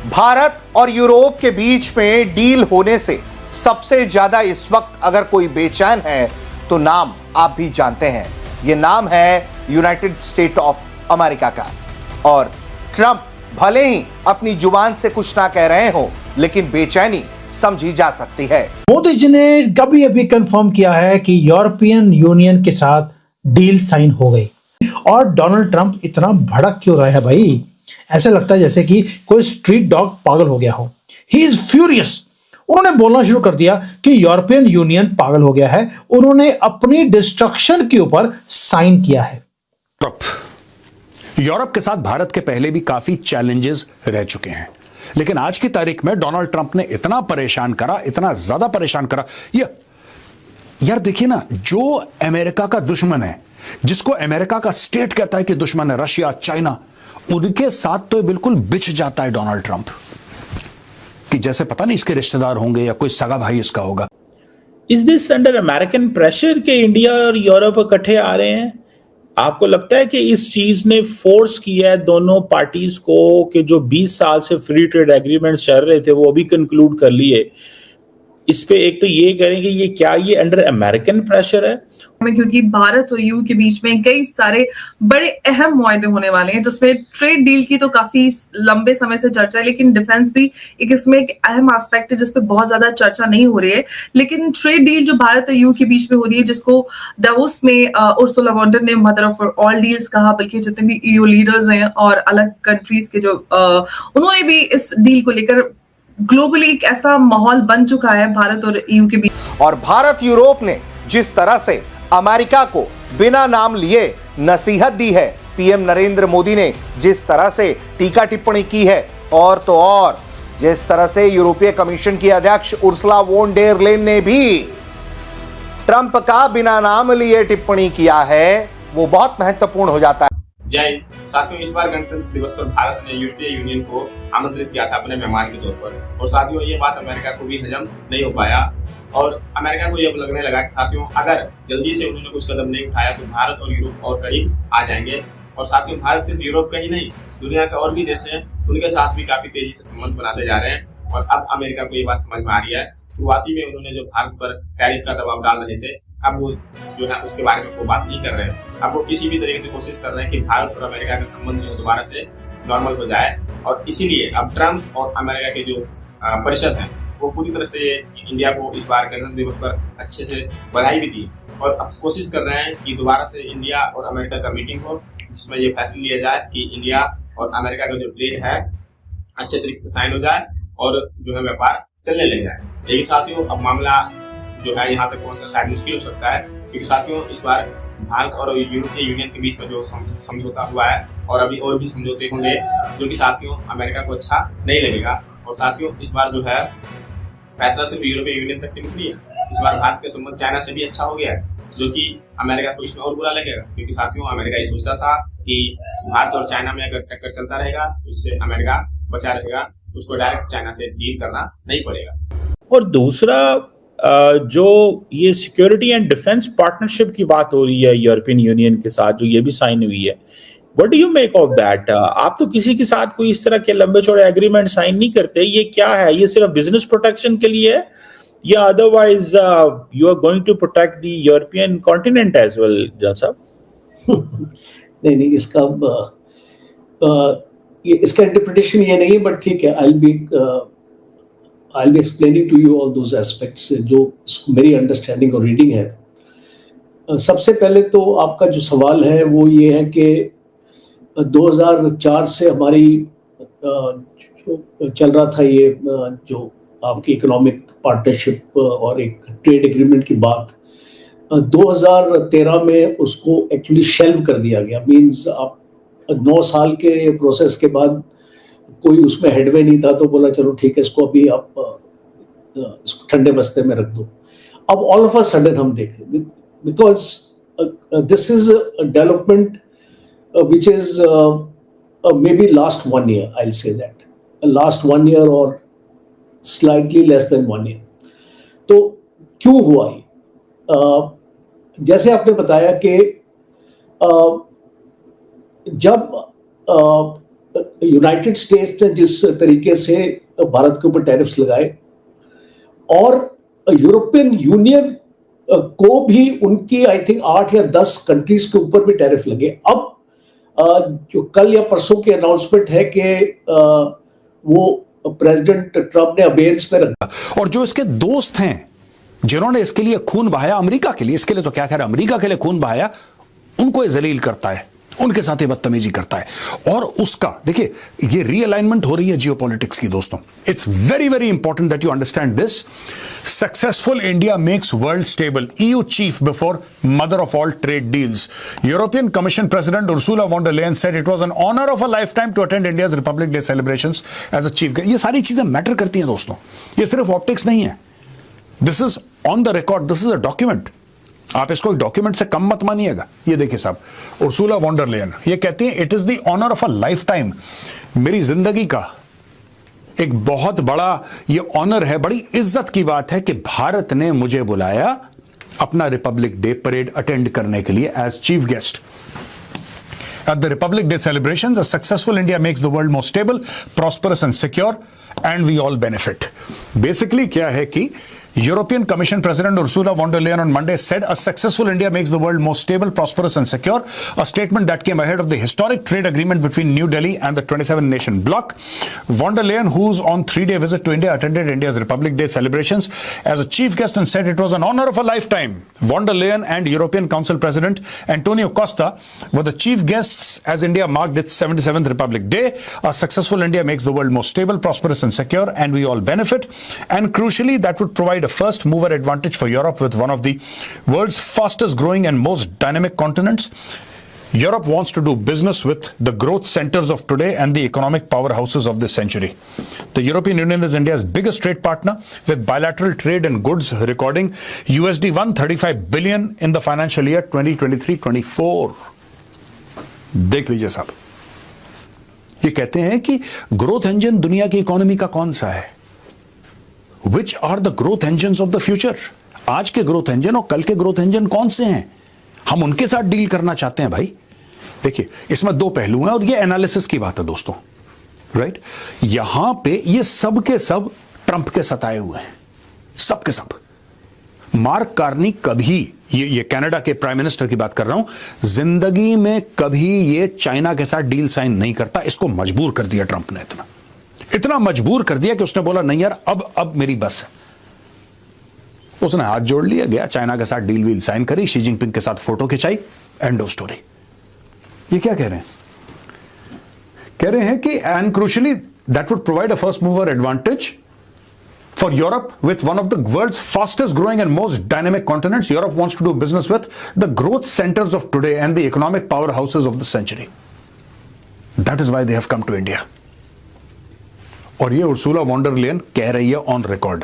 भारत और यूरोप के बीच में डील होने से सबसे ज्यादा इस वक्त अगर कोई बेचैन है तो नाम आप भी जानते हैं। यह नाम है यूनाइटेड स्टेट ऑफ अमेरिका का। और ट्रंप भले ही अपनी जुबान से कुछ ना कह रहे हो, लेकिन बेचैनी समझी जा सकती है। मोदी जी ने कभी अभी कंफर्म किया है कि यूरोपियन यूनियन के साथ डील साइन हो गई। और डोनाल्ड ट्रंप इतना भड़क क्यों रहा है भाई? ऐसा लगता है जैसे कि कोई स्ट्रीट डॉग पागल हो गया हो। He is furious. उन्होंने बोलना शुरू कर दिया कि यूरोपियन यूनियन पागल हो गया है। उन्होंने अपनी डिस्ट्रक्शन के ऊपर साइन किया है। यूरोप के साथ भारत के पहले भी काफी चैलेंजेस रह चुके हैं, लेकिन आज की तारीख में डोनाल्ड ट्रंप ने इतना परेशान करा, इतना ज्यादा परेशान करा। यार देखिए ना, जो अमेरिका का दुश्मन है, जिसको अमेरिका का स्टेट कहता है कि दुश्मन है, रशिया, चाइना, उनके साथ तो बिल्कुल बिछ जाता है डोनाल्ड ट्रंप कि जैसे पता नहीं इसके रिश्तेदार होंगे या कोई सगा भाई इसका होगा। Is this under American pressure के इंडिया और यूरोप इकट्ठे आ रहे हैं? आपको लगता है कि इस चीज ने फोर्स किया है दोनों पार्टीज को कि जो 20 साल से फ्री ट्रेड एग्रीमेंट चल रहे थे वो अभी कंक्लूड कर लिए? इस पे एक तो ये करें कि ये अंडर अमेरिकन प्रेशर है, क्योंकि भारत और यूके के बीच में कई सारे बड़े अहम मुआहदे होने वाले हैं, जिसमें ट्रेड डील की तो काफी लंबे समय से चर्चा है, लेकिन डिफेंस भी एक इसमें एक अहम एस्पेक्ट है जिसपे बहुत ज्यादा चर्चा नहीं हो रही है। लेकिन ट्रेड डील जो भारत और यूके के बीच में हो रही है, जिसको दावोस में उर्सुला वॉन डर ने मदर ऑफ ऑल डील्स कहा, बल्कि जितने भी ईयू लीडर्स हैं और अलग कंट्रीज के जो उन्होंने भी इस डील को लेकर ग्लोबली एक ऐसा माहौल बन चुका है भारत और ईयू के बीच। और भारत यूरोप ने जिस तरह से अमेरिका को बिना नाम लिए नसीहत दी है, पीएम नरेंद्र मोदी ने जिस तरह से टीका टिप्पणी की है, और तो और जिस तरह से यूरोपीय कमीशन की अध्यक्ष उर्सुला वॉन डेर लेyen ने भी ट्रंप का बिना नाम लिए टिप्पणी किया है, वो बहुत महत्वपूर्ण हो जाता है। जय साथियों, इस बार गणतंत्र दिवस पर भारत ने यूरोपीय यूनियन को आमंत्रित किया था अपने मेहमान के तौर पर। और साथियों, ये बात अमेरिका को भी हजम नहीं हो पाया और अमेरिका को ये लगने लगा कि साथियों अगर जल्दी से उन्होंने कुछ कदम नहीं उठाया तो भारत और यूरोप और करीब आ जाएंगे। और साथियों, भारत सिर्फ यूरोप का ही नहीं, दुनिया के और भी देश हैं, उनके साथ भी काफी तेजी से संबंध बनाते जा रहे हैं। और अब अमेरिका को ये बात समझ में आ रही है। शुरुआती में उन्होंने जो भारत पर टैरिफ का दबाव डाल रहे थे, अब वो जो है उसके बारे में वो बात नहीं कर रहे हैं। अब वो किसी भी तरीके से कोशिश कर रहे हैं कि भारत और अमेरिका का संबंध जो दोबारा से नॉर्मल हो जाए। और इसीलिए अब ट्रंप और अमेरिका के जो परिषद है वो पूरी तरह से इंडिया को इस बार गणतंत्र दिवस पर अच्छे से बधाई भी दी और अब कोशिश कर रहे हैं कि दोबारा से इंडिया और अमेरिका का मीटिंग हो, जिसमें ये फैसला लिया जाए कि इंडिया और अमेरिका का जो ट्रेड है अच्छे तरीके से साइन हो जाए और जो है व्यापार चलने लग जाए। लेकिन साथियों, अब मामला जो है यहाँ तक पहुंचना शायद मुश्किल हो सकता है, क्योंकि साथियों इस बार भारत और यूरोपीय यूनियन के बीच में जो समझौता हुआ है और अभी और भी समझौते होंगे, जो कि साथियों अमेरिका को अच्छा नहीं लगेगा। और साथियों, इस बार जो है फैसला सिर्फ यूरोपीय यूनियन तक सीमित नहीं है, इस बार भारत के संबंध चाइना से भी अच्छा हो गया है, जो कि अमेरिका को इसमें और बुरा लगेगा। क्योंकि साथियों, अमेरिका ये सोचता था कि भारत और चाइना में अगर टक्कर चलता रहेगा तो इससे अमेरिका बचा रहेगा, उसको डायरेक्ट चाइना से डील करना नहीं पड़ेगा। और दूसरा जो ये सिक्योरिटी एंड डिफेंस पार्टनरशिप की बात हो रही है यूरोपियन यूनियन के साथ, जो ये भी साइन हुई है, what do you make of that? आप तो किसी के साथ कोई इस तरह के लंबे चौड़े एग्रीमेंट साइन नहीं करते। ये क्या है? ये सिर्फ बिजनेस प्रोटेक्शन के लिए है या otherwise you are going to protect the European continent as well? जज साहब नहीं, इसका इंटरप्रिटेशन ये नहीं है, बट ठीक है, I'll be explaining to you all those aspects जो मेरी अंडरस्टैंडिंग और रीडिंग है। सबसे पहले तो आपका जो सवाल है वो ये है कि 2004 से हमारी जो चल रहा था ये जो आपकी इकोनॉमिक पार्टनरशिप और एक ट्रेड एग्रीमेंट की बात, 2013 में उसको एक्चुअली शेल्व कर दिया गया। मींस आप 9 साल के प्रोसेस के बाद कोई उसमें हेडवे नहीं था, तो बोला चलो ठीक है, इसको अभी आप इसको ठंडे बस्ते में रख दो। अब ऑल ऑफ अ सडन हम देखें, because this is a development which is may be last 1 year, I will say that last 1 year और स्लाइटली लेस देन 1 year। तो क्यों हुआ ये? जैसे आपने बताया कि जब यूनाइटेड स्टेट्स ने जिस तरीके से भारत के ऊपर टैरिफ्स लगाए और यूरोपियन यूनियन को भी उनकी आई थिंक 8 या 10 कंट्रीज के ऊपर भी टैरिफ लगे। अब जो कल या परसों की अनाउंसमेंट है कि वो प्रेसिडेंट ट्रंप ने अबेयंस में रखा। और जो इसके दोस्त हैं जिन्होंने इसके लिए खून बहाया, अमेरिका के लिए, इसके लिए तो क्या कह रहा है, अमेरिका के लिए खून बहाया, उनको ये जलील करता है, उनके साथ ये बदतमीजी करता है। और उसका देखिए ये रीअलाइनमेंट हो रही है जियोपॉलिटिक्स की दोस्तों। It's very very important that you understand this. Successful India makes world stable, EU chief before mother of all trade deals. European Commission president Ursula von der Leyen said it was an honour of a lifetime to attend India's Republic Day celebrations as a chief. ये सारी चीजें matter करती हैं दोस्तों, ये सिर्फ optics नहीं है। This is on the record, this is a document. आप इसको एक डॉक्यूमेंट से कम मत मानिएगा। ये देखिए साहब, उर्सुला वॉन डर लेयन ये कहती हैं it is the honour of a lifetime, मेरी जिंदगी का एक बहुत बड़ा ये ऑनर है, बड़ी इज्जत की बात है कि भारत ने मुझे बुलाया अपना रिपब्लिक डे परेड अटेंड करने के लिए as chief guest. At the Republic Day celebrations, a successful India makes the world more stable, prosperous and secure, and we all benefit. Basically क्या है कि European Commission President Ursula von der Leyen on Monday said a successful India makes the world more stable, prosperous and secure, a statement that came ahead of the historic trade agreement between New Delhi and the 27-nation bloc. Von der Leyen, who's on 3-day visit to India, attended India's Republic Day celebrations as a chief guest and said it was an honor of a lifetime. Von der Leyen and European Council President Antonio Costa were the chief guests as India marked its 77th Republic Day. A successful India makes the world more stable, prosperous and secure, and we all benefit. And crucially, that would provide a first mover advantage for Europe with one of the world's fastest growing and most dynamic continents. Europe wants to do business with the growth centers of today and the economic powerhouses of this century. The European Union is India's biggest trade partner, with bilateral trade and goods recording USD 135 billion in the financial year 2023-24. देख लीजिए साहब, ये कहते हैं कि growth engine दुनिया की economy का कौन सा है? Which are the growth engines of the future? आज के ग्रोथ इंजन और कल के ग्रोथ इंजन कौन से हैं? हम उनके साथ डील करना चाहते हैं भाई। देखिए इसमें दो पहलू हैं और ये एनालिसिस की बात है दोस्तों, राइट? यहां पे ये सब के सब ट्रंप के सताए हुए हैं, सब के सब। मार्क कार्नी कभी, ये कनाडा के प्राइम मिनिस्टर की बात कर रहा हूं, जिंदगी में कभी ये चाइना के साथ डील साइन नहीं करता। इसको मजबूर कर दिया ट्रंप ने, इतना मजबूर कर दिया कि उसने बोला नहीं यार अब मेरी बस है। उसने हाथ जोड़ लिया, गया चाइना के साथ डील वील साइन करी, शी जिनपिंग के साथ फोटो खिंचाई, एंड ऑफ स्टोरी। ये क्या कह रहे हैं? कह रहे हैं कि and crucially that would provide a first mover advantage for Europe with one of the world's fastest growing and most dynamic continents. Europe wants to do business with the growth centers of today and the economic powerhouses of the century. That is why they have come to India. और ये Ursula von der Leyen कह रही है on record.